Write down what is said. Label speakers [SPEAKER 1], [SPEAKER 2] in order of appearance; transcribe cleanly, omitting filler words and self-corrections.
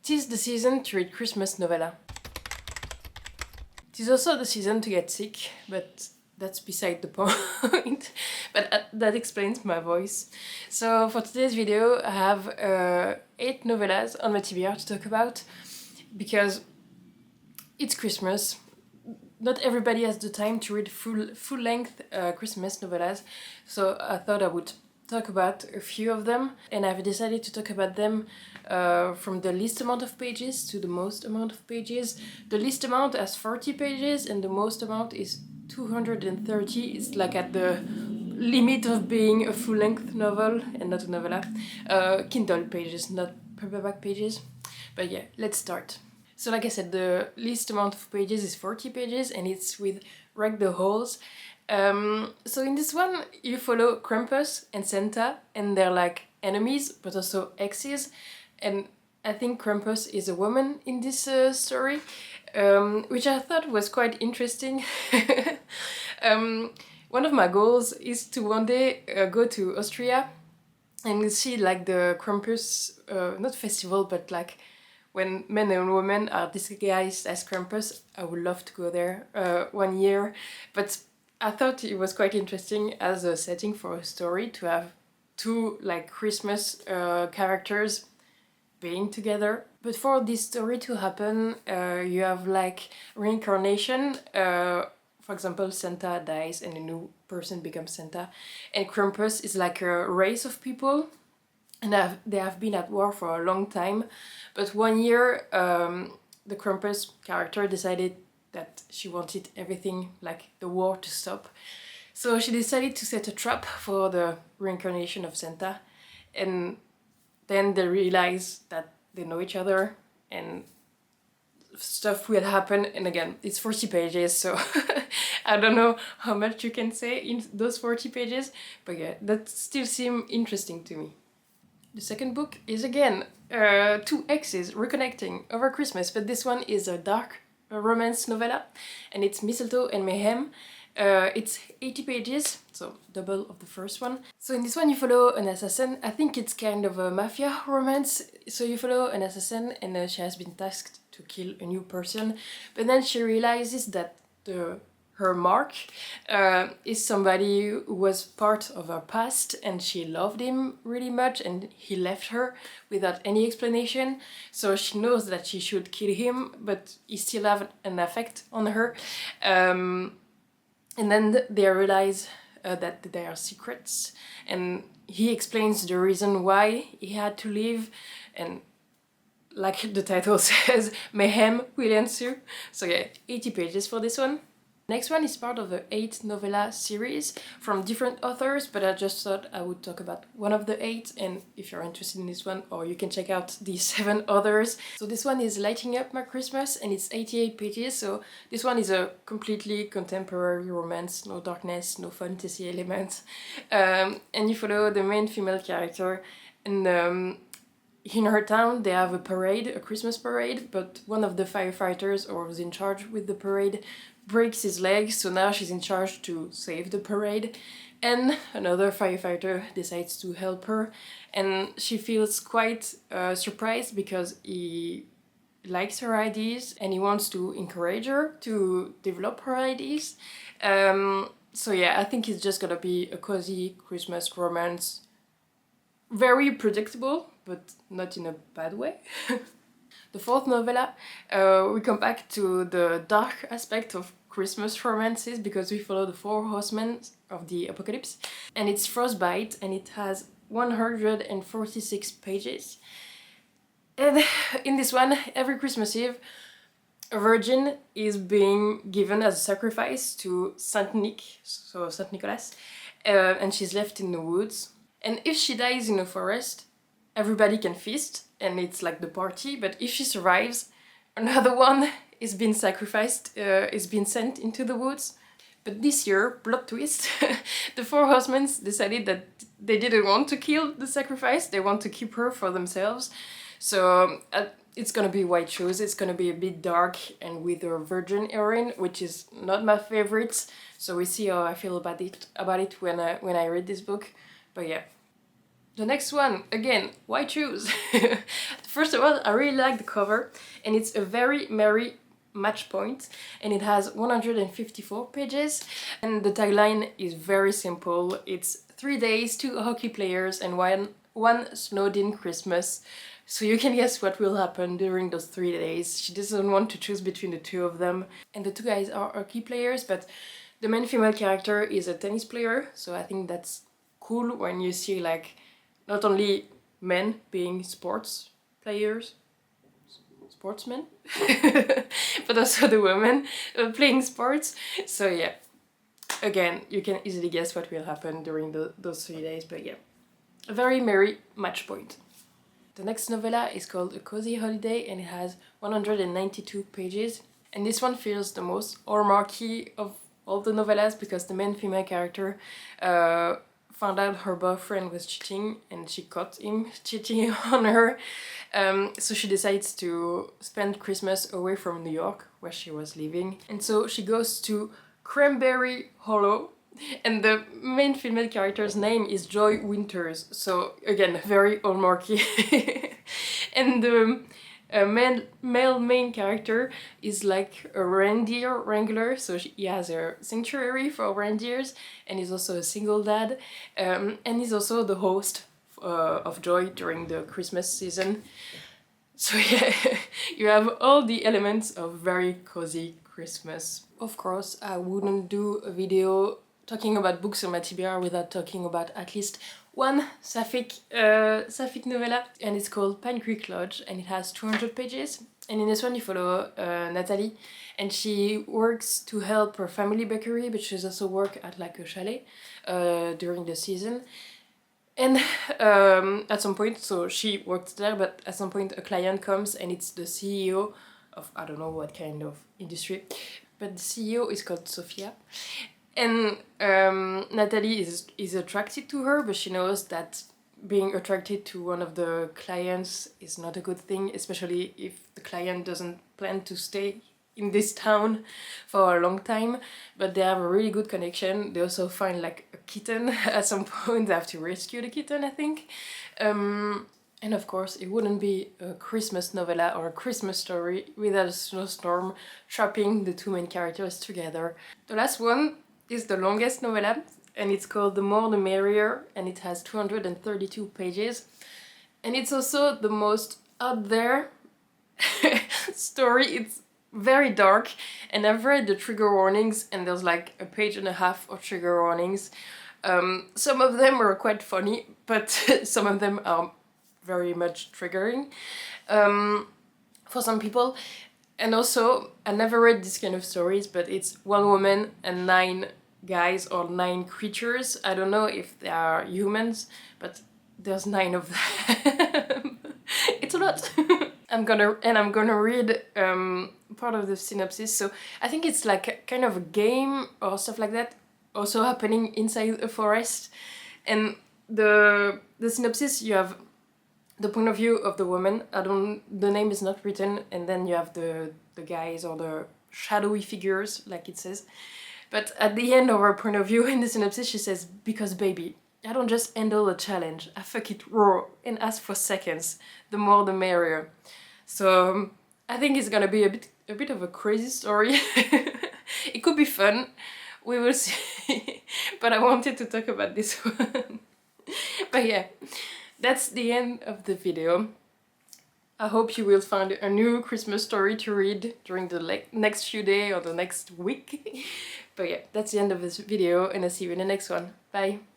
[SPEAKER 1] 'Tis the season to read Christmas novella. 'Tis also the season to get sick, but that's beside the point. But that explains my voice. So for today's video I have 8 novellas on my TBR to talk about, because it's Christmas. Not everybody has the time to read full-length Christmas novellas, so I thought I would talk about a few of them, and I've decided to talk about them from the least amount of pages to the most amount of pages. The least amount has 40 pages and the most amount is 230. It's like at the limit of being a full-length novel and not a novella. Kindle pages, not paperback pages. But yeah, let's start. So like I said, the least amount of pages is 40 pages and it's with Wreck the Halls. So in this one you follow Krampus and Santa, and they're like enemies but also exes, and I think Krampus is a woman in this story, which I thought was quite interesting. One of my goals is to one day go to Austria and see like the Krampus, not festival, but like when men and women are disguised as Krampus. I would love to go there one year, but I thought it was quite interesting as a setting for a story to have two like Christmas characters being together. But for this story to happen, you have like reincarnation. For example, Santa dies and a new person becomes Santa, and Krampus is like a race of people, and they have been at war for a long time. But one year, the Krampus character decided that she wanted everything, like the war, to stop. So she decided to set a trap for the reincarnation of Santa, and then they realize that they know each other and stuff will happen. And again, it's 40 pages, so I don't know how much you can say in those 40 pages, but yeah, that still seems interesting to me. The second book is again two exes reconnecting over Christmas, but this one is a dark romance novella, and it's Mistletoe and Mayhem. It's 80 pages, so double of the first one. So in this one you follow an assassin. I think it's kind of a mafia romance. So you follow an assassin and she has been tasked to kill a new person, but then she realizes that her mark is somebody who was part of her past, and she loved him really much and he left her without any explanation. So she knows that she should kill him, but he still have an effect on her. And then they realize that there are secrets, and he explains the reason why he had to leave, and like the title says, mayhem will ensue. So yeah, 80 pages for this one. Next one is part of the 8 novella series from different authors, but I just thought I would talk about one of the 8, and if you're interested in this one, or you can check out the 7 others. So this one is Lighting Up My Christmas, and it's 88 pages, so this one is a completely contemporary romance, no darkness, no fantasy elements, and you follow the main female character, and in her town they have a parade, a Christmas parade, but one of the firefighters, or was in charge with the parade, breaks his leg, so now she's in charge to save the parade, and another firefighter decides to help her, and she feels quite surprised because he likes her ideas and he wants to encourage her to develop her ideas. So yeah, I think it's just gonna be a cozy Christmas romance. Very predictable, but not in a bad way. The fourth novella, we come back to the dark aspect of Christmas romances, because we follow the 4 horsemen of the apocalypse, and it's Frostbite, and it has 146 pages. And in this one, every Christmas Eve, a virgin is being given as a sacrifice to Saint Nick, so Saint Nicholas, and she's left in the woods. And if she dies in a forest, everybody can feast, and it's like the party, but if she survives, another one is being sacrificed, is being sent into the woods. But this year, plot twist, the 4 horsemen decided that they didn't want to kill the sacrifice, they want to keep her for themselves. So it's gonna be white shoes, it's gonna be a bit dark, and with a virgin heroine, which is not my favorite, so we see how I feel about it when I read this book. But yeah, The next one, again, why choose? First of all, I really like the cover, and it's a very merry match point, and it has 154 pages, and the tagline is very simple. It's 3 days, 2 hockey players, and one snowed in Christmas. So you can guess what will happen during those 3 days. She doesn't want to choose between the two of them. And the two guys are hockey players, but the main female character is a tennis player, so I think that's cool when you see like not only men being sports players, sportsmen, but also the women playing sports. So yeah, again, you can easily guess what will happen during those 3 days, but yeah, a very merry match point. The next novella is called A Cozy Holiday, and it has 192 pages. And this one feels the most hallmarky of all the novellas because the main female character found out her boyfriend was cheating, and she caught him cheating on her. So she decides to spend Christmas away from New York, where she was living. And so she goes to Cranberry Hollow, and the main female character's name is Joy Winters. So again, very hallmarky. And the male main character is like a reindeer wrangler, so he has a sanctuary for reindeers, and he's also a single dad, and he's also the host of Joy during the Christmas season. So yeah, you have all the elements of very cozy Christmas. Of course, I wouldn't do a video talking about books on my TBR without talking about at least one sapphic novella, and it's called Pine Creek Lodge, and it has 200 pages. And in this one you follow Natalie, and she works to help her family bakery, but she also works at like a chalet during the season. And at some point, so she works there, but at some point a client comes, and it's the CEO of I don't know what kind of industry, but the CEO is called Sophia. And Natalie is attracted to her, but she knows that being attracted to one of the clients is not a good thing, especially if the client doesn't plan to stay in this town for a long time. But they have a really good connection. They also find like a kitten at some point. They have to rescue the kitten, I think. And of course, it wouldn't be a Christmas novella or a Christmas story without a snowstorm trapping the two main characters together. The last one is the longest novella, and it's called The More the Merrier, and it has 232 pages. And it's also the most out there story. It's very dark, and I've read the trigger warnings, and there's like a page and a half of trigger warnings. Some of them are quite funny, but some of them are very much triggering for some people. And also, I never read this kind of stories, but it's one woman and 9 guys or 9 creatures. I don't know if they are humans, but there's 9 of them. It's a lot. I'm gonna read part of the synopsis. So I think it's like a kind of a game or stuff like that, also happening inside a forest. And the synopsis, you have the point of view of the woman. The name is not written, and then you have the guys or the shadowy figures, like it says. But at the end of her point of view in the synopsis, she says, "Because baby, I don't just handle a challenge, I fuck it raw and ask for seconds. The more the merrier." So I think it's gonna be a bit of a crazy story. It could be fun, we will see. But I wanted to talk about this one. But yeah, that's the end of the video. I hope you will find a new Christmas story to read during the next few days or the next week. But yeah, that's the end of this video, and I'll see you in the next one. Bye!